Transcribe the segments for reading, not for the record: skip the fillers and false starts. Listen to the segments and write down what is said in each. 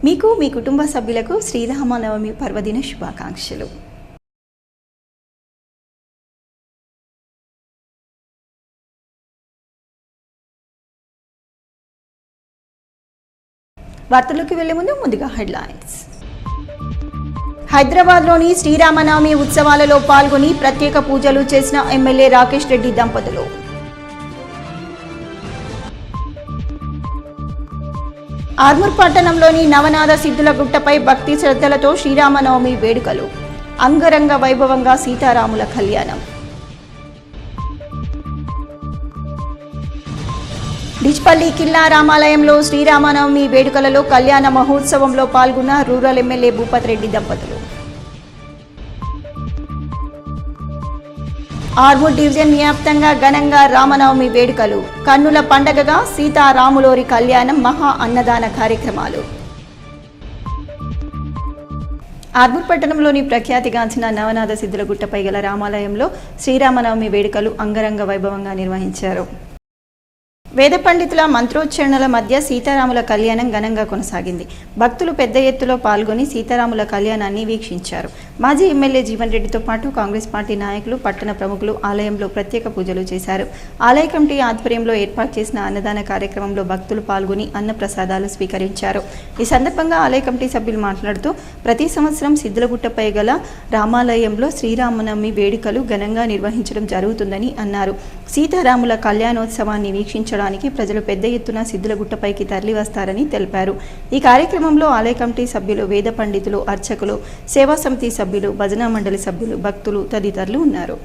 మీకు మీ కుటుంబ సభ్యులకు శ్రీరామనవమి పర్వదిన శుభాకాంక్షలు. వార్తల్లోకి వెళ్లే ముందుగా హెడ్లైన్స్. హైదరాబాద్లోని శ్రీరామనవమి ఉత్సవాలలో పాల్గొని ప్రత్యేక పూజలు చేసిన ఎమ్మెల్యే రాకేష్ రెడ్డి దంపతులు. ఆర్మూర్ పట్టణంలోని నవనాథ సిద్ధుల గుట్టపై భక్తి శ్రద్ధలతో శ్రీరామనవమి వేడుకలు. అంగరంగ వైభవంగా సీతారాముల కళ్యాణం. డిచ్పల్లి కిల్లా రామాలయంలో శ్రీరామనవమి వేడుకలలో కళ్యాణ మహోత్సవంలో పాల్గొన్న రూరల్ ఎమ్మెల్యే భూపత్ రెడ్డి దంపతులు. ఆర్మూర్ డివిజన్ వ్యాప్తంగా ఘనంగా రామనవమి వేడుకలు. కన్నుల పండగగా సీతారాములోరి కళ్యాణం, మహా అన్నదాన కార్యక్రమాలు. ఆర్మూర్ పట్టణంలోని ప్రఖ్యాతిగాంచిన నవనాథ సిద్ధుల గుట్టపై గల రామాలయంలో శ్రీరామనవమి వేడుకలు అంగరంగ వైభవంగా నిర్వహించారు. వేద పండితుల మంత్రోచ్చరణల మధ్య సీతారాముల కళ్యాణం ఘనంగా కొనసాగింది. భక్తులు పెద్ద ఎత్తులో పాల్గొని సీతారాముల కళ్యాణాన్ని వీక్షించారు. మాజీ ఎమ్మెల్యే జీవన్ రెడ్డితో పాటు కాంగ్రెస్ పార్టీ నాయకులు, పట్టణ ప్రముఖులు ఆలయంలో ప్రత్యేక పూజలు చేశారు. ఆలయ కమిటీ ఆధ్వర్యంలో ఏర్పాటు చేసిన అన్నదాన కార్యక్రమంలో భక్తులు పాల్గొని అన్నప్రసాదాలు స్వీకరించారు. ఈ సందర్భంగా ఆలయ కమిటీ సభ్యులు మాట్లాడుతూ ప్రతి సంవత్సరం సిద్ధులగుట్టపై గల రామాలయంలో శ్రీరామనవమి వేడుకలు ఘనంగా నిర్వహించడం జరుగుతుందని అన్నారు. సీతారాముల కళ్యాణోత్సవాన్ని వీక్షించడానికి ప్రజలు పెద్ద ఎత్తున సిద్ధులగుట్టపైకి తరలివస్తారని తెలిపారు. ఈ కార్యక్రమంలో ఆలయ కమిటీ సభ్యులు, వేద పండితులు, అర్చకులు, సేవా సమితి సభ్యులు, భజనా మండలి సభ్యులు, భక్తులు తదితరులు ఉన్నారు.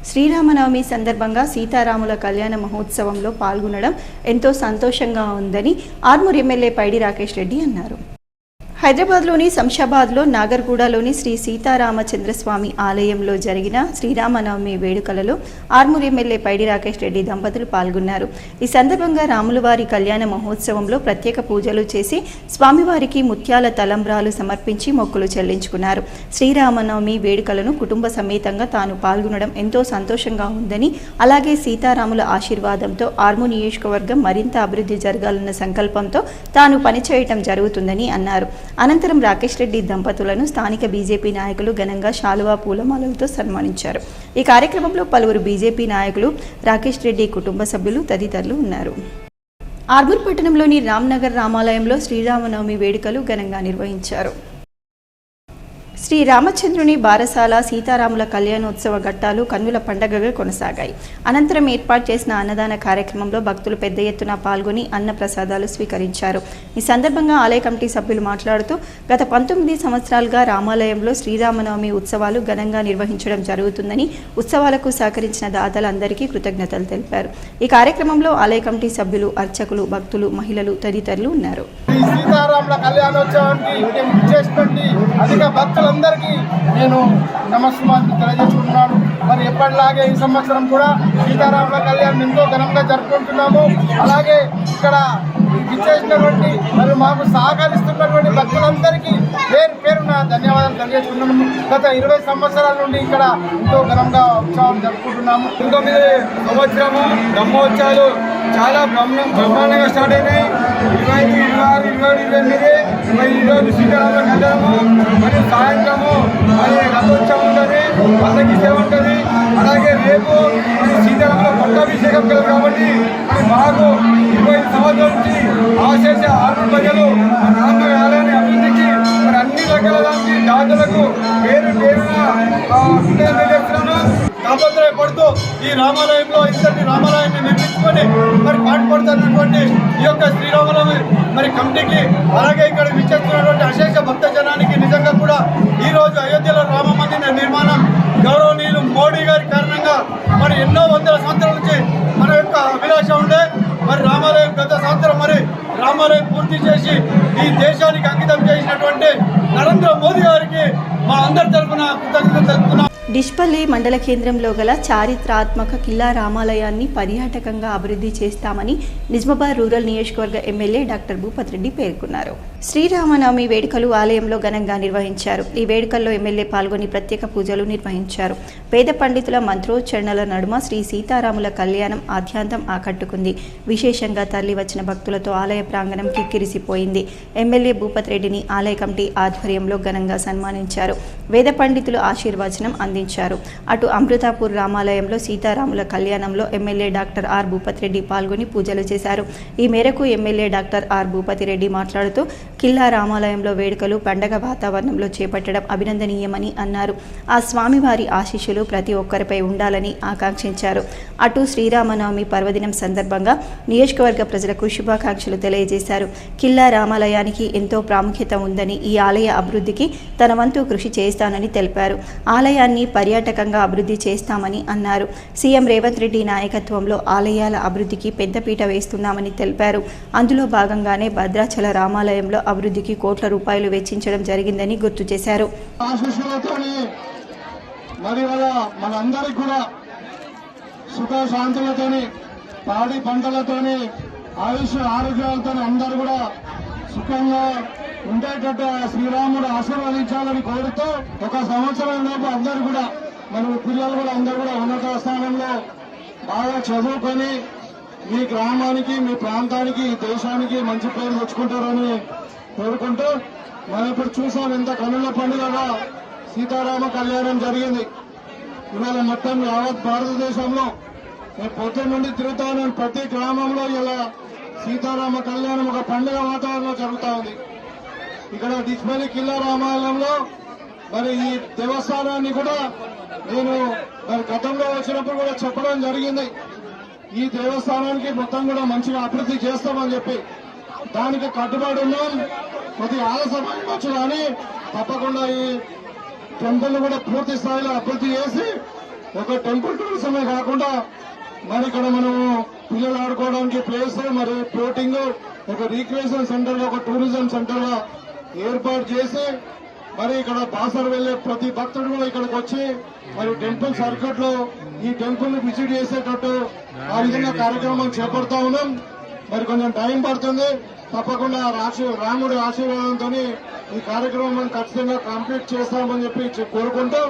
శ్రీరామనవమి సందర్భంగా సీతారాముల కళ్యాణ మహోత్సవంలో పాల్గొనడం ఎంతో సంతోషంగా ఉందని ఆర్మూర్ ఎమ్మెల్యే పైడి రాకేష్ రెడ్డి అన్నారు. హైదరాబాద్లోని శంషాబాద్లో నాగర్గూడలోని శ్రీ సీతారామచంద్రస్వామి ఆలయంలో జరిగిన శ్రీరామనవమి వేడుకలలో ఆర్మూర్ ఎమ్మెల్యే పైడి రాకేష్ రెడ్డి దంపతులు పాల్గొన్నారు. ఈ సందర్భంగా రాములవారి కళ్యాణ మహోత్సవంలో ప్రత్యేక పూజలు చేసి స్వామివారికి ముత్యాల తలంబ్రాలు సమర్పించి మొక్కులు చెల్లించుకున్నారు. శ్రీరామనవమి వేడుకలను కుటుంబ సమేతంగా తాను పాల్గొనడం ఎంతో సంతోషంగా ఉందని, అలాగే సీతారాముల ఆశీర్వాదంతో ఆర్మూర్ నియోజకవర్గం మరింత అభివృద్ధి జరగాలన్న సంకల్పంతో తాను పనిచేయటం జరుగుతుందని అన్నారు. అనంతరం రాకేష్ రెడ్డి దంపతులను స్థానిక బీజేపీ నాయకులు ఘనంగా శాలువా పూలమాలలతో సన్మానించారు. ఈ కార్యక్రమంలో పలువురు బీజేపీ నాయకులు, రాకేష్ రెడ్డి కుటుంబ సభ్యులు తదితరులు ఉన్నారు. ఆర్మూర్ పట్టణంలోని రామ్నగర్ రామాలయంలో శ్రీరామనవమి వేడుకలు ఘనంగా నిర్వహించారు. శ్రీ రామచంద్రుని బారసాల సీతారాముల కళ్యాణోత్సవ ఘట్టాలు కన్నుల పండగగా కొనసాగాయి. అనంతరం ఏర్పాటు చేసిన అన్నదాన కార్యక్రమంలో భక్తులు పెద్ద ఎత్తున పాల్గొని అన్న ప్రసాదాలు స్వీకరించారు. ఈ సందర్భంగా ఆలయ కమిటీ సభ్యులు మాట్లాడుతూ గత 19 సంవత్సరాలుగా రామాలయంలో శ్రీరామనవమి ఉత్సవాలు ఘనంగా నిర్వహించడం జరుగుతుందని, ఉత్సవాలకు సహకరించిన దాతలందరికీ కృతజ్ఞతలు తెలిపారు. ఈ కార్యక్రమంలో ఆలయ కమిటీ సభ్యులు, అర్చకులు, భక్తులు, మహిళలు తదితరులు ఉన్నారు. అందరికీ నేను నమస్కారం తెలియజేసుకుంటున్నాను. మరి ఎప్పటిలాగే ఈ సంవత్సరం కూడా సీతారాముల కళ్యాణం ఎంతో ఘనంగా జరుపుకుంటున్నాము. అలాగే ఇక్కడ ఇచ్చేసినటువంటి మరియు మాకు సహకరిస్తున్నటువంటి భక్తులందరికీ పేరు పేరున ధన్యవాదాలు తెలియజేస్తున్నాము. గత 20 సంవత్సరాల నుండి ఇక్కడ ఎంతో ఘనంగా ఉత్సవం జరుపుకుంటున్నాము. 19 సంవత్సరము బ్రహ్మోత్సవాలు చాలా బ్రహ్మాండంగా స్టార్ట్ అయినాయి. 25, 26, 27, 28 మరి ఈరోజు సీతారాముల కళ్యాణము మరియు సాయంత్రము మరి రథోత్సవం ఉంటుంది, పల్లకి సేవ ఉంటుంది. అలాగే రేపు సీతారాముల పట్టాభిషేకం కదా కాబట్టి మరి మాకు 25 సంవత్సరాల నుంచి ఆశేష ఆర్మూర్ ప్రజలు రామ ఆలయాన్ని అభివృద్ధికి మరి అన్ని రకాల దాతలకు పేరు పేరున తాపత్రయపడుతూ ఈ రామాలయంలో ఇంతటి రామాలయాన్ని నిర్మించుకుని తీసుకొని మరి పాటుపడుతున్నటువంటి ఈ యొక్క శ్రీరామనవమి మరి కమిటీకి, అలాగే ఇక్కడ విచ్చేస్తున్నటువంటి అశేష భక్త జనానికి నిజంగా కూడా ఈరోజు అయోధ్యలో రామ మందిర నిర్మాణం గౌరవనీయులు మోడీ గారి కారణంగా మరి ఎన్నో వందల సంవత్సరాల నుంచి మన యొక్క అభిలాష ఉండే మరి రామాలయం గత సంవత్సరం మరి రామాలయం పూర్తి చేసి ఈ దేశానికి అంకితం చేసినటువంటి నరేంద్ర మోదీ గారికి మా అందరి తరఫున కృతజ్ఞతలు తెలుపుతున్నాం. డిష్పల్లి మండల కేంద్రంలో గల చారిత్రాత్మక కిల్లా రామాలయాన్ని పర్యాటకంగా అభివృద్ధి చేస్తామని నిజామాబాద్ రూరల్ నియోజకవర్గ ఎమ్మెల్యే డాక్టర్ భూపత్ రెడ్డి పేర్కొన్నారు. శ్రీరామనవమి వేడుకలు ఆలయంలో ఘనంగా నిర్వహించారు. ఈ వేడుకల్లో ఎమ్మెల్యే పాల్గొని ప్రత్యేక పూజలు నిర్వహించారు. వేద పండితుల మంత్రోచ్చరణల నడుమ శ్రీ సీతారాముల కళ్యాణం ఆద్యాంతం ఆకట్టుకుంది. విశేషంగా తరలివచ్చిన భక్తులతో ఆలయ ప్రాంగణం కిక్కిరిసిపోయింది. ఎమ్మెల్యే భూపత్ రెడ్డిని ఆలయ కమిటీ ఆధ్వర్యంలో ఘనంగా సన్మానించారు. వేద పండితులు ఆశీర్వచనం అందించారు. అటు అమృతాపూర్ రామాలయంలో సీతారాముల కళ్యాణంలో MLA doctor R Bhupath Reddy పాల్గొని పూజలు చేశారు. ఈ మేరకు MLA doctor R Bhupathi Reddy మాట్లాడుతూ కిల్లా రామాలయంలో వేడుకలు పండగ వాతావరణంలో చేపట్టడం అభినందనీయమని అన్నారు. ఆ స్వామివారి ఆశీస్సులు ప్రతి ఒక్కరిపై ఉండాలని ఆకాంక్షించారు. అటు శ్రీరామనవమి పర్వదినం సందర్భంగా నియోజకవర్గ ప్రజలకు శుభాకాంక్షలు తెలియజేశారు. కిల్లా రామాలయానికి ఎంతో ప్రాముఖ్యత ఉందని, ఈ ఆలయ అభివృద్ధికి తన వంతు కృషి చేస్తానని తెలిపారు. ఆలయాన్ని పర్యాటకంగా అభివృద్ధి చేస్తామని అన్నారు. సీఎం రేవంత్ రెడ్డి నాయకత్వంలో ఆలయాల అభివృద్ధికి పెద్దపీట వేస్తున్నామని తెలిపారు. అందులో భాగంగానే భద్రాచల రామాలయంలో అభివృద్ధికి కోట్ల రూపాయలు వెచ్చించడం జరిగిందని గుర్తు చేశారు. మనందరికీ కూడా సుఖ శాంతులతోని, పాడి పంటలతోని, ఆయుష్ ఆరోగ్యాలతో అందరూ కూడా సుఖంగా ఉండేటట్టు శ్రీరాముడు ఆశీర్వదించాలని కోరుతూ ఒక సంవత్సరం లోపు అందరూ కూడా మన పిల్లలు కూడా అందరూ కూడా ఉన్నత స్థానంలో బాగా చదువుకొని మీ గ్రామానికి, మీ ప్రాంతానికి, దేశానికి మంచి పేరు తెచ్చుకుంటారని కోరుకుంటూ మనం ఇప్పుడు చూసాం ఎంత కనుల పండుగగా సీతారామ కళ్యాణం జరిగింది. ఇవాళ మొత్తం యావత్ భారతదేశంలో నేను పొద్దున్న నుండి తిరుగుతాను. ప్రతి గ్రామంలో ఇలా సీతారామ కళ్యాణం ఒక పండుగ వాతావరణంలో జరుగుతూ ఉంది. ఇక్కడ డిష్పల్లి కిల్లా రామాలయంలో మరి ఈ దేవస్థానాన్ని కూడా నేను మరి గతంలో వచ్చినప్పుడు కూడా చెప్పడం జరిగింది. ఈ దేవస్థానానికి మొత్తం కూడా మంచిగా అభివృద్ధి చేస్తామని చెప్పి దానికి కట్టుబడి ఉన్నాం. కొద్ది ఆలస్యమైనచ్చు కానీ తప్పకుండా ఈ టెంపుల్ కూడా పూర్తి స్థాయిలో అభివృద్ధి చేసి ఒక టెంపుల్ టూరిజమే కాకుండా మరి ఇక్కడ మనం పిల్లలు ఆడుకోవడానికి ప్లేస్, మరి బోటింగ్, ఒక రీక్రియేషన్ సెంటర్, ఒక టూరిజం సెంటర్ గా ఏర్పాటు చేసి మరి ఇక్కడ బాసర్ వెళ్లే ప్రతి భక్తుడు కూడా ఇక్కడికి వచ్చి మరి టెంపుల్ సర్క్యూట్ లో ఈ టెంపుల్ ని విజిట్ చేసేటట్టు ఆ విధంగా కార్యక్రమం చేపడతా ఉన్నాం. మరి కొంచెం టైం పడుతుంది. తప్పకుండా రాముడి ఆశీర్వాదంతో ఈ కార్యక్రమం ఖచ్చితంగా కంప్లీట్ చేస్తామని చెప్పి కోరుకుంటూ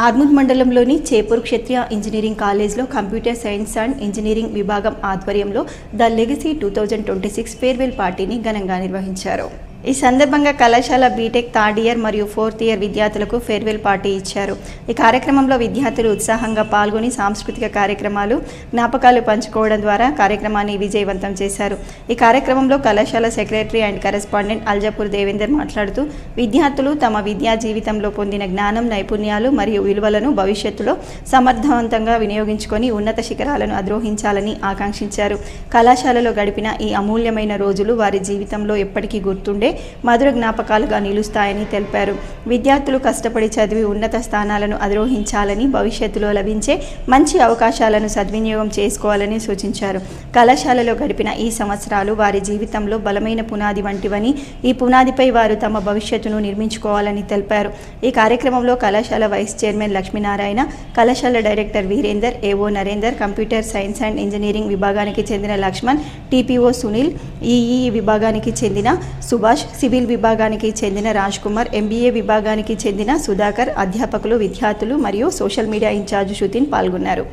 ఆర్మూర్ మండలంలోని చేపూర్ క్షత్రియ ఇంజనీరింగ్ కాలేజ్లో కంప్యూటర్ సైన్స్ అండ్ ఇంజనీరింగ్ విభాగం ఆధ్వర్యంలో ద లెగసీ 2026 ఫేర్వెల్ పార్టీని ఘనంగా నిర్వహించారు. ఈ సందర్భంగా కళాశాల బీటెక్ థర్డ్ ఇయర్ మరియు ఫోర్త్ ఇయర్ విద్యార్థులకు ఫేర్వెల్ పార్టీ ఇచ్చారు. ఈ కార్యక్రమంలో విద్యార్థులు ఉత్సాహంగా పాల్గొని సాంస్కృతిక కార్యక్రమాలు, జ్ఞాపకాలు పంచుకోవడం ద్వారా కార్యక్రమాన్ని విజయవంతం చేశారు. ఈ కార్యక్రమంలో కళాశాల సెక్రటరీ అండ్ కరెస్పాండెంట్ అల్జపూర్ దేవేందర్ మాట్లాడుతూ విద్యార్థులు తమ విద్యా జీవితంలో పొందిన జ్ఞానం, నైపుణ్యాలు మరియు విలువలను భవిష్యత్తులో సమర్థవంతంగా వినియోగించుకొని ఉన్నత శిఖరాలను అధిరోహించాలని ఆకాంక్షించారు. కళాశాలలో గడిపిన ఈ అమూల్యమైన రోజులు వారి జీవితంలో ఎప్పటికీ గుర్తుండే మధుర జ్ఞాపకాలుగా నిలుస్తాయని తెలిపారు. విద్యార్థులు కష్టపడి చదివి ఉన్నత స్థానాలను అధిరోహించాలని, భవిష్యత్తులో లభించే మంచి అవకాశాలను సద్వినియోగం చేసుకోవాలని సూచించారు. కళాశాలలో గడిపిన ఈ సంవత్సరాలు వారి జీవితంలో బలమైన పునాది వంటివని, ఈ పునాదిపై వారు తమ భవిష్యత్తును నిర్మించుకోవాలని తెలిపారు. ఈ కార్యక్రమంలో కళాశాల వైస్ చైర్మన్ లక్ష్మీనారాయణ, కళాశాల director Virender, AO Narender, computer science and engineering విభాగానికి చెందిన లక్ష్మణ్, టీపీఓ సునీల్, ఈఈ విభాగానికి చెందిన సుభాష్, సివిల్ విభాగానికి చెందిన రాజ్ కుమార్, ఎంబీఏ విభాగానికి చెందిన సుధాకర్, అధ్యాపకులు, విద్యార్థులు మరియు సోషల్ మీడియా ఇన్ఛార్జ్ షుతిన్ పాల్గొన్నారు.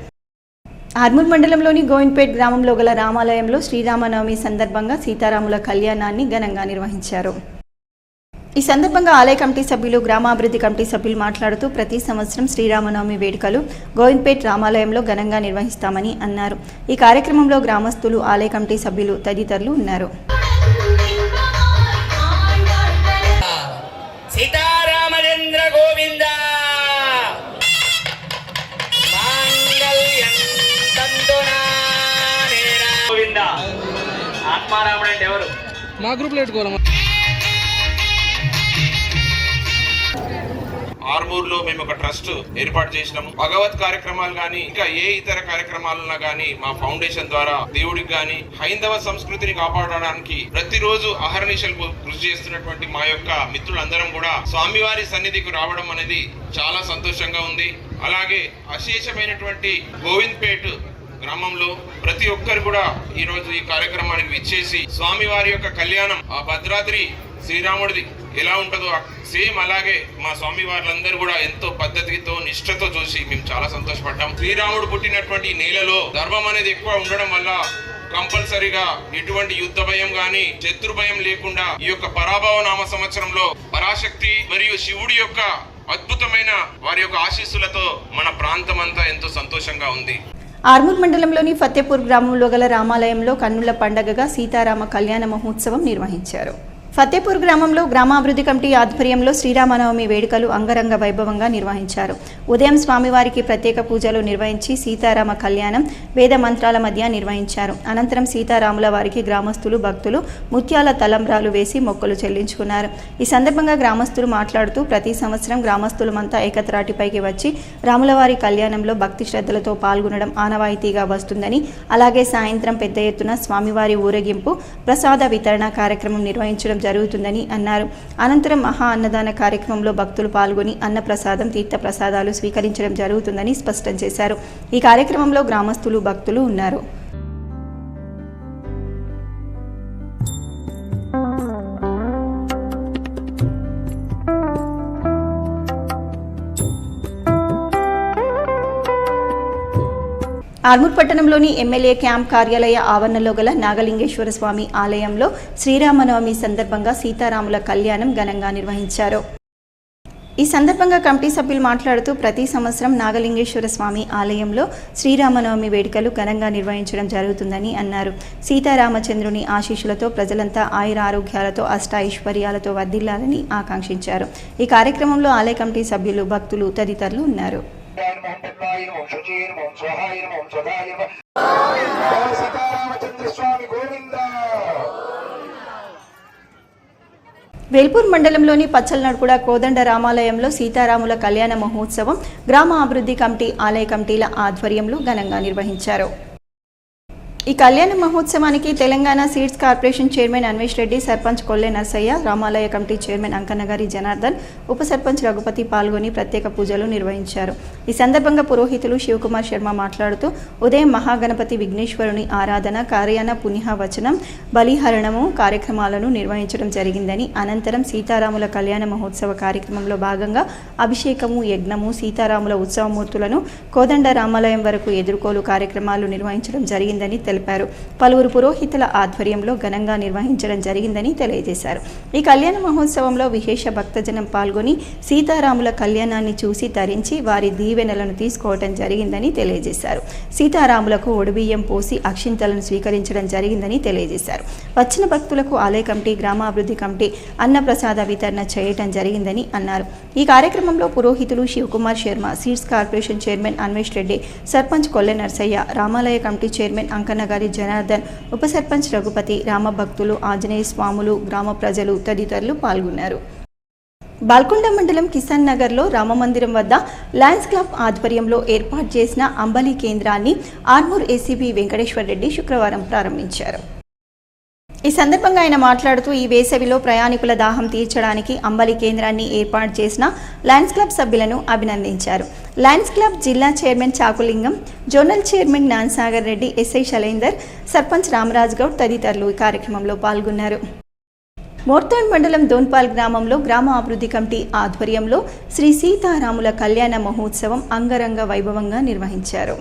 ఆర్మూర్ మండలంలోని గోవింద్పేట్ గ్రామంలో గల రామాలయంలో శ్రీరామనవమి సందర్భంగా సీతారాముల కళ్యాణాన్ని ఘనంగా నిర్వహించారు. ఈ సందర్భంగా ఆలయ కమిటీ సభ్యులు, గ్రామాభివృద్ధి కమిటీ సభ్యులు మాట్లాడుతూ ప్రతి సంవత్సరం శ్రీరామనవమి వేడుకలు గోవింద్పేట్ రామాలయంలో ఘనంగా నిర్వహిస్తామని అన్నారు. ఈ కార్యక్రమంలో గ్రామస్తులు, ఆలయ కమిటీ సభ్యులు తదితరులు ఉన్నారు. సీతారామచంద్ర గోవింద మాంగళ్యం తంతునా నేనా బ్రహ్మారాముడు అంటే ఎవరు? మా గ్రూప్లో పెట్టుకోవాలి. ఆర్మూర్లో మేము ఒక ట్రస్ట్ ఏర్పాటు చేసినాము. భగవత్ కార్యక్రమాలు గాని ఇంకా ఏ ఇతర కార్యక్రమాలన్నా గాని మా ఫౌండేషన్ ద్వారా దేవుడికి గాని హైందవ సంస్కృతిని కాపాడడానికి ప్రతిరోజు అహర్నిశలు కృషి చేస్తున్నటువంటి మా యొక్క మిత్రులందరం కూడా స్వామివారి సన్నిధికి రావడం అనేది చాలా సంతోషంగా ఉంది. అలాగే అశేషమైనటువంటి గోవింద్పేట్ గ్రామంలో ప్రతి ఒక్కరు కూడా ఈ రోజు ఈ కార్యక్రమానికి విచ్చేసి స్వామివారి యొక్క కళ్యాణం ఆ భద్రాద్రి శ్రీరాముడిది ఎలా ఉంటుందో సేమ్ అలాగే మా స్వామి వారందరూ కూడా ఎంతో పద్ధతితో నిష్ఠతో చూసి మేము చాలా సంతోషపడ్డాం. శ్రీరాముడు పుట్టినటువంటి నేలలో ధర్మం అనేది ఎక్కువ ఉండడం వల్ల కంపల్సరీగా ఎటువంటి యుద్ధ భయం గాని శత్రు భయం లేకుండా ఈ యొక్క పరాభవ నామ సంవత్సరంలో పరాశక్తి మరియు శివుడి యొక్క అద్భుతమైన వారి యొక్క ఆశీస్సులతో మన ప్రాంతం అంతా ఎంతో సంతోషంగా ఉంది. ఆర్మూర్ మండలంలోని ఫతేపూర్ గ్రామంలో గల రామాలయంలో కన్నుల పండగగా సీతారామ కళ్యాణ మహోత్సవం నిర్వహించారు. ఫతేపూర్ గ్రామంలో గ్రామాభివృద్ధి కమిటీ ఆధ్వర్యంలో శ్రీరామనవమి వేడుకలు అంగరంగ వైభవంగా నిర్వహించారు. ఉదయం స్వామివారికి ప్రత్యేక పూజలు నిర్వహించి సీతారామ కళ్యాణం వేద మంత్రాల మధ్య నిర్వహించారు. అనంతరం సీతారాముల వారికి గ్రామస్తులు భక్తులు ముత్యాల తలంబ్రాలు వేసి మొక్కులు చెల్లించుకున్నారు. ఈ సందర్భంగా గ్రామస్తులు మాట్లాడుతూ ప్రతి సంవత్సరం గ్రామస్తులమంతా ఏకత్రాటిపైకి వచ్చి రాములవారి కళ్యాణంలో భక్తి శ్రద్ధలతో పాల్గొనడం ఆనవాయితీగా వస్తుందని, అలాగే సాయంత్రం పెద్ద ఎత్తున స్వామివారి ఊరేగింపు ప్రసాద వితరణ కార్యక్రమం నిర్వహించడం జరుగుతుందని అన్నారు. అనంతరం మహా అన్నదాన కార్యక్రమంలో భక్తులు పాల్గొని అన్నప్రసాదం తీర్థ ప్రసాదాలు స్వీకరించడం జరుగుతుందని స్పష్టం చేశారు. ఈ కార్యక్రమంలో గ్రామస్తులు భక్తులు ఉన్నారు. ఆర్మూర్ పట్టణంలోని ఎమ్మెల్యే క్యాంప్ కార్యాలయ ఆవరణలో గల నాగలింగేశ్వర స్వామి ఆలయంలో శ్రీరామనవమి సందర్భంగా సీతారాముల కళ్యాణం ఘనంగా నిర్వహించారు. ఈ సందర్భంగా కమిటీ సభ్యులు మాట్లాడుతూ ప్రతి సంవత్సరం నాగలింగేశ్వర స్వామి ఆలయంలో శ్రీరామనవమి వేడుకలు ఘనంగా నిర్వహించడం జరుగుతుందని అన్నారు. సీతారామచంద్రుని ఆశీస్సులతో ప్రజలంతా ఆయుర ఆరోగ్యాలతో అష్టైశ్వర్యాలతో వర్ధిల్లాలని ఆకాంక్షించారు. ఈ కార్యక్రమంలో ఆలయ కమిటీ సభ్యులు భక్తులు తదితరులు ఉన్నారు. వేల్పూర్ మండలంలోని పచ్చలనడుకుడ కోదండ రామాలయంలో సీతారాముల కళ్యాణ మహోత్సవం గ్రామ అభివృద్ధి కమిటీ ఆలయ కమిటీల ఆధ్వర్యంలో ఘనంగా నిర్వహించారు. ఈ కళ్యాణ మహోత్సవానికి Telangana seeds corporation chairman Anvesh Reddy, sarpanch Kolle Narsaiah, రామాలయ కమిటీ చైర్మన్ అంకన్నగారి జనార్దన్, ఉప సర్పంచ్ రఘుపతి పాల్గొని ప్రత్యేక పూజలు నిర్వహించారు. ఈ సందర్భంగా పురోహితులు శివకుమార్ శర్మ మాట్లాడుతూ ఉదయం మహాగణపతి విఘ్నేశ్వరుని ఆరాధన, కార్యాణ పుణ్య వచనం, బలిహరణము కార్యక్రమాలను నిర్వహించడం జరిగిందని, అనంతరం సీతారాముల కళ్యాణ మహోత్సవ కార్యక్రమంలో భాగంగా అభిషేకము, యజ్ఞము, సీతారాముల ఉత్సవమూర్తులను కోదండ రామాలయం వరకు ఎదుర్కోలు కార్యక్రమాలు నిర్వహించడం జరిగిందని తెలిపారు. పలువురు పురోహితుల ఆధ్వర్యంలో ఘనంగా నిర్వహించడం జరిగిందని తెలియజేశారు. ఈ కళ్యాణ మహోత్సవంలో విశేష భక్తజనం పాల్గొని సీతారాముల కళ్యాణాన్ని చూసి తరించి వారి దీవెనలను తీసుకోవడం జరిగిందని తెలియజేశారు. సీతారాములకు ఒడిబియ్యం పోసి అక్షింతలను స్వీకరించడం జరిగిందని తెలియజేశారు. వచ్చిన భక్తులకు ఆలయ కమిటీ, గ్రామాభివృద్ధి కమిటీ అన్నప్రసాద వితరణ చేయడం జరిగిందని అన్నారు. ఈ కార్యక్రమంలో పురోహితులు Shivakumar Sharma, seeds corporation chairman Anvesh Reddy, sarpanch Kolle Narsaiah, రామాలయ కమిటీ చైర్మన్ అంకన్నగారి జనార్దన్, ఉప సర్పంచ్ రఘుపతి, రామభక్తులు, ఆంజనేయ స్వాములు, గ్రామ ప్రజలు తదితరులు పాల్గొన్నారు. బాల్కొండ మండలం కిసాన్ నగర్లో రామమందిరం వద్ద లయన్స్ క్లబ్ ఆధ్వర్యంలో ఏర్పాటు చేసిన అంబలి కేంద్రాన్ని ఆర్మూర్ ఏసీపీ వెంకటేశ్వర్ రెడ్డి శుక్రవారం ప్రారంభించారు. ఈ సందర్భంగా ఆయన మాట్లాడుతూ ఈ వేసవిలో ప్రయాణికుల దాహం తీర్చడానికి అంబలి కేంద్రాన్ని ఏర్పాటు చేసిన లయన్స్ క్లబ్ సభ్యులను అభినందించారు. లయన్స్ క్లబ్ జిల్లా chairman Chakulingam, zonal chairman Nansagar Reddy, SI Shailender, sarpanch Ramaraj Goud తదితరులు ఈ కార్యక్రమంలో పాల్గొన్నారు. మోర్తాడ్ మండలం దోన్పాల్ గ్రామంలో గ్రామ అభివృద్ధి కమిటీ ఆధ్వర్యంలో శ్రీ సీతారాముల కళ్యాణ మహోత్సవం అంగరంగ వైభవంగా నిర్వహించారు.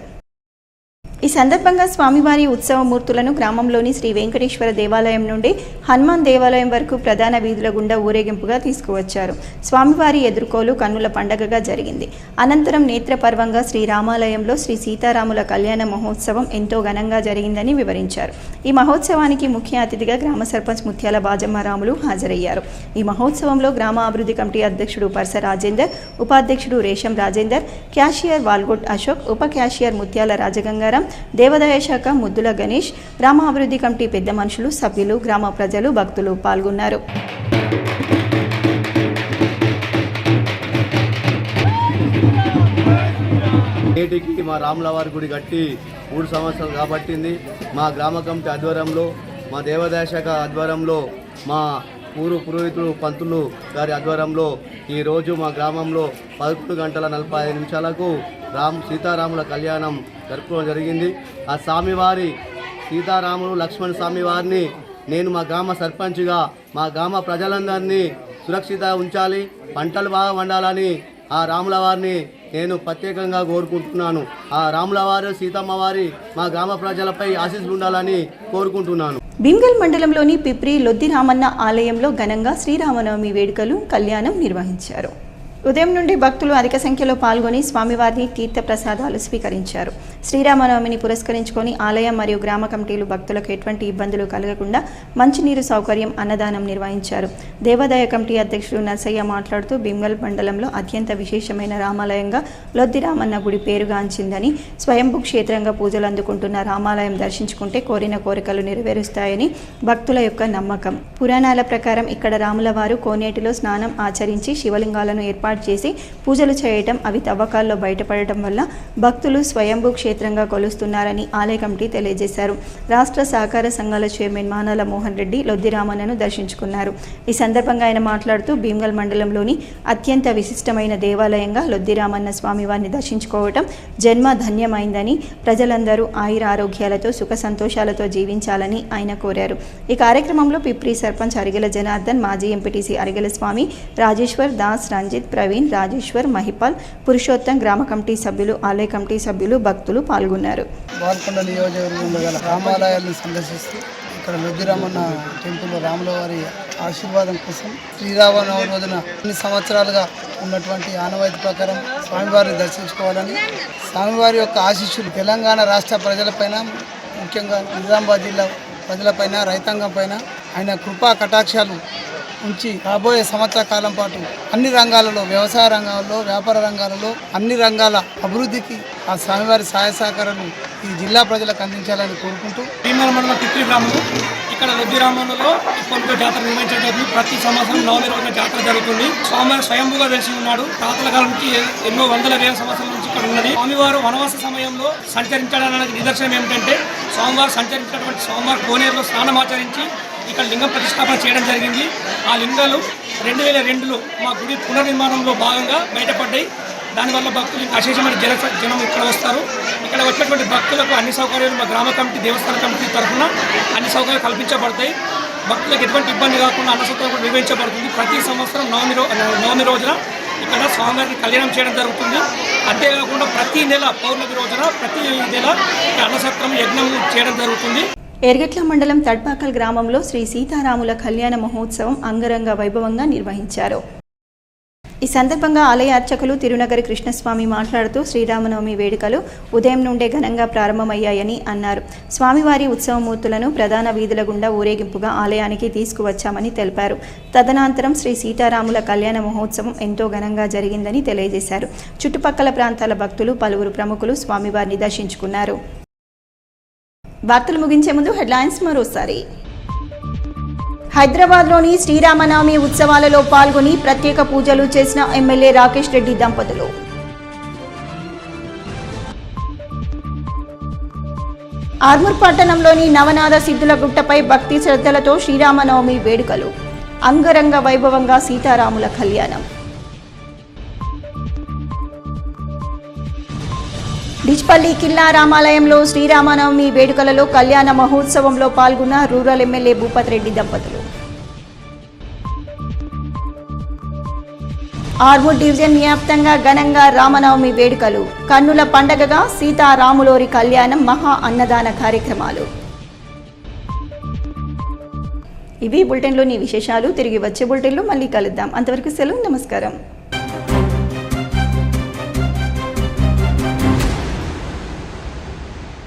ఈ సందర్భంగా స్వామివారి ఉత్సవమూర్తులను గ్రామంలోని శ్రీ వెంకటేశ్వర దేవాలయం నుండి హనుమాన్ దేవాలయం వరకు ప్రధాన వీధుల గుండా ఊరేగింపుగా తీసుకువచ్చారు. స్వామివారి ఎదుర్కోలు కన్నుల పండగగా జరిగింది. అనంతరం నేత్రపర్వంగా శ్రీ రామాలయంలో శ్రీ సీతారాముల కళ్యాణ మహోత్సవం ఎంతో ఘనంగా జరిగిందని వివరించారు. ఈ మహోత్సవానికి ముఖ్య అతిథిగా గ్రామ సర్పంచ్ ముత్యాల బాజమ్మరాములు హాజరయ్యారు. ఈ మహోత్సవంలో గ్రామ అభివృద్ధి కమిటీ అధ్యక్షుడు పర్స రాజేందర్, ఉపాధ్యక్షుడు రేషం రాజేందర్, క్యాషియర్ వాల్గోట్ అశోక్, ఉప క్యాషియర్ ముత్యాల రాజగంగారాం, దేవాదాయ శాఖ ముద్దుల గణేష్, గ్రామాభివృద్ధి కమిటీ పెద్ద మనుషులు, సభ్యులు, గ్రామ ప్రజలు, భక్తులు పాల్గొన్నారు. నేటికి మా రాములవారి గుడి కట్టి 3 సంవత్సరాలు కాబట్టింది. మా గ్రామ కమిటీ ఆధ్వర్యంలో, మా దేవాదాయ శాఖ ఆధ్వర్యంలో, మా పురోహితులు పంతులు గారి ఆధ్వర్యంలో ఈరోజు మా గ్రామంలో 11:45 సీతారాముల కళ్యాణం జరుపుకోవడం జరిగింది. ఆ స్వామివారి సీతారాములు లక్ష్మణ స్వామి వారిని నేను మా గ్రామ సర్పంచ్గా మా గ్రామ ప్రజలందరినీ సురక్షితంగా ఉంచాలి, పంటలు బాగా వండాలని ఆ రాముల వారిని నేను ప్రత్యేకంగా కోరుకుంటున్నాను. ఆ రాముల వారు సీతమ్మ వారి మా గ్రామ ప్రజలపై ఆశీస్సులు ఉండాలని కోరుకుంటున్నాను. భీమ్గల్ మండలంలోని పిప్రి లొద్ది రామన్న ఆలయంలో ఘనంగా శ్రీరామనవమి వేడుకలు, కళ్యాణం నిర్వహించారు. ఉదయం నుండి భక్తులు అధిక సంఖ్యలో పాల్గొని స్వామివారిని తీర్థప్రసాదాలు స్వీకరించారు. శ్రీరామనవమిని పురస్కరించుకొని ఆలయం మరియు గ్రామ కమిటీలు భక్తులకు ఎటువంటి ఇబ్బందులు కలగకుండా మంచినీరు సౌకర్యం, అన్నదానం నిర్వహించారు. దేవాదాయ కమిటీ అధ్యక్షుడు నర్సయ్య మాట్లాడుతూ భీమ్గల్ మండలంలో అత్యంత విశేషమైన రామాలయంగా లొద్ది రామన్న గుడి పేరుగాంచిందని, స్వయంభూ క్షేత్రంగా పూజలు అందుకుంటున్న రామాలయం దర్శించుకుంటే కోరిన కోరికలు నెరవేరుస్తాయని భక్తుల యొక్క నమ్మకం. పురాణాల ప్రకారం ఇక్కడ రాముల వారు కోనేటిలో స్నానం ఆచరించి శివలింగాలను ఏర్పాటు చేసి పూజలు చేయటం, అవి తవ్వకాల్లో బయటపడటం వల్ల భక్తులు స్వయంభూ క్షేత్రంగా కొలుస్తున్నారని ఆలయ కమిటీ తెలియజేశారు. రాష్ట్ర సహకార సంఘాల చైర్మన్ మానాల మోహన్ రెడ్డి లొద్ది రామన్నను దర్శించుకున్నారు. ఈ సందర్భంగా ఆయన మాట్లాడుతూ భీమ్గల్ మండలంలోని అత్యంత విశిష్టమైన దేవాలయంగా లొద్ది రామన్న స్వామివారిని దర్శించుకోవటం జన్మ ధన్యమైందని, ప్రజలందరూ ఆయుర ఆరోగ్యాలతో సుఖ సంతోషాలతో జీవించాలని ఆయన కోరారు. ఈ కార్యక్రమంలో పిప్రి సర్పంచ్ అరిగెల జనార్దన్, మాజీ ఎంపీటీసీ అరిగెల స్వామి, రాజేశ్వర్ దాస్, రంజిత్, ప్రవీణ్, రాజేశ్వర్, మహిపాల్, పురుషోత్తం, గ్రామ కమిటీ సభ్యులు, ఆలయ కమిటీ సభ్యులు, భక్తులు పాల్గొన్నారు. బాల్కొండ నియోజకవర్గంలో గల రామాలయాలను సందర్శిస్తూ ఇక్కడ లొద్ది రామన్న టెంపుల్లో రాముల వారి ఆశీర్వాదం కోసం శ్రీరామనవమి రోజున కొన్ని సంవత్సరాలుగా ఉన్నటువంటి ఆనవాయితీ ప్రకారం స్వామివారిని దర్శించుకోవాలని, స్వామివారి యొక్క ఆశీస్సులు తెలంగాణ రాష్ట్ర ప్రజలపైన, ముఖ్యంగా నిజామాబాద్ జిల్లా ప్రజలపైన, రైతాంగం పైన ఆయన కృపా కటాక్షాలు ఉంచి రాబోయే సంవత్సర కాలం పాటు అన్ని రంగాలలో, వ్యవసాయ రంగాల్లో, వ్యాపార రంగాలలో, అన్ని రంగాల అభివృద్ధికి ఆ స్వామివారి సహాయ సహకారాలు ఈ జిల్లా ప్రజలకు అందించాలని కోరుకుంటూ భీమ్గల్ మండలం పిప్రి గ్రామంలో ఇక్కడ లొద్ది రామంలో కొంత జాతర నిర్వహించడం జరుగుతుంది. ప్రతి సంవత్సరం నవమి రోజున జాతర జరుగుతుంది. స్వామివారు స్వయంభూగా వెలిసి ఉన్నాడు. తాతల కాలం నుంచి ఎన్నో వందల వేల సంవత్సరాల నుంచి ఇక్కడ ఉన్నది. స్వామివారు వనవాస సమయంలో సంచరించడానికి నిదర్శనం ఏమిటంటే స్వామివారు సంచరించినటువంటి స్వామివారు కోనేరులో స్నానమాచరించి ఇక్కడ లింగం ప్రతిష్టాపన చేయడం జరిగింది. ఆ లింగాలు 2002లో మా గుడి పునర్నిర్మాణంలో భాగంగా బయటపడ్డాయి. దానివల్ల భక్తులు ఇంకా అశేషమైన జనం ఇక్కడ వస్తారు. ఇక్కడ వచ్చినటువంటి భక్తులకు అన్ని సౌకర్యాలు మా గ్రామ కమిటీ, దేవస్థాన కమిటీ తరఫున అన్ని సౌకర్యాలు కల్పించబడతాయి. భక్తులకు ఎటువంటి ఇబ్బంది కాకుండా అన్నసత్వం కూడా నిర్వహించబడుతుంది. ప్రతి సంవత్సరం నవమి రోజున ఇక్కడ స్వామివారికి కళ్యాణం చేయడం జరుగుతుంది. అంతేకాకుండా ప్రతి నెల పౌర్ణమి రోజున ప్రతి నెల అన్నసత్రం యజ్ఞం చేయడం జరుగుతుంది. ఎర్గట్ల మండలం తడ్పాకల్ గ్రామంలో శ్రీ సీతారాముల కళ్యాణ మహోత్సవం అంగరంగ వైభవంగా నిర్వహించారు. ఈ సందర్భంగా ఆలయ అర్చకులు తిరునగరి కృష్ణస్వామి మాట్లాడుతూ శ్రీరామనవమి వేడుకలు ఉదయం నుండే ఘనంగా ప్రారంభమయ్యాయని అన్నారు. స్వామివారి ఉత్సవమూర్తులను ప్రధాన వీధుల గుండా ఊరేగింపుగా ఆలయానికి తీసుకువచ్చామని తెలిపారు. తదనంతరం శ్రీ సీతారాముల కళ్యాణ మహోత్సవం ఎంతో ఘనంగా జరిగిందని తెలియజేశారు. చుట్టుపక్కల ప్రాంతాల భక్తులు, పలువురు ప్రముఖులు స్వామివారిని దర్శించుకున్నారు. వార్తలు ముగించే ముందు హెడ్లైన్స్ మరోసారి. హైదరాబాద్లోని శ్రీరామనవమి ఉత్సవాలలో పాల్గొని ప్రత్యేక పూజలు చేసిన ఎమ్మెల్యే రాకేష్ రెడ్డి దంపతులు. ఆర్మూర్ పట్టణంలోని నవనాథ సిద్ధుల గుట్టపై భక్తి శ్రద్ధలతో శ్రీరామనవమి వేడుకలు, అంగరంగ వైభవంగా సీతారాముల కళ్యాణం. డిచ్పల్లి కిల్లా రామాలయంలో శ్రీరామనవమి వేడుకలలో కళ్యాణ మహోత్సవంలో పాల్గొన్న రూరల్ ఎమ్మెల్యే భూపత్ రెడ్డి దంపతులు. ఆర్మూర్ డివిజన్ వ్యాప్తంగా ఘనంగా రామనవమి వేడుకలు, కన్నుల పండగగా సీతారాములోరి కళ్యాణం, మహా అన్నదాన కార్యక్రమాలు. ఇవి బులెటిన్లోని విశేషాలు. తిరిగి వచ్చే బులెటిన్లో మళ్ళీ కలుద్దాం. అంతవరకు సెలవు, నమస్కారం.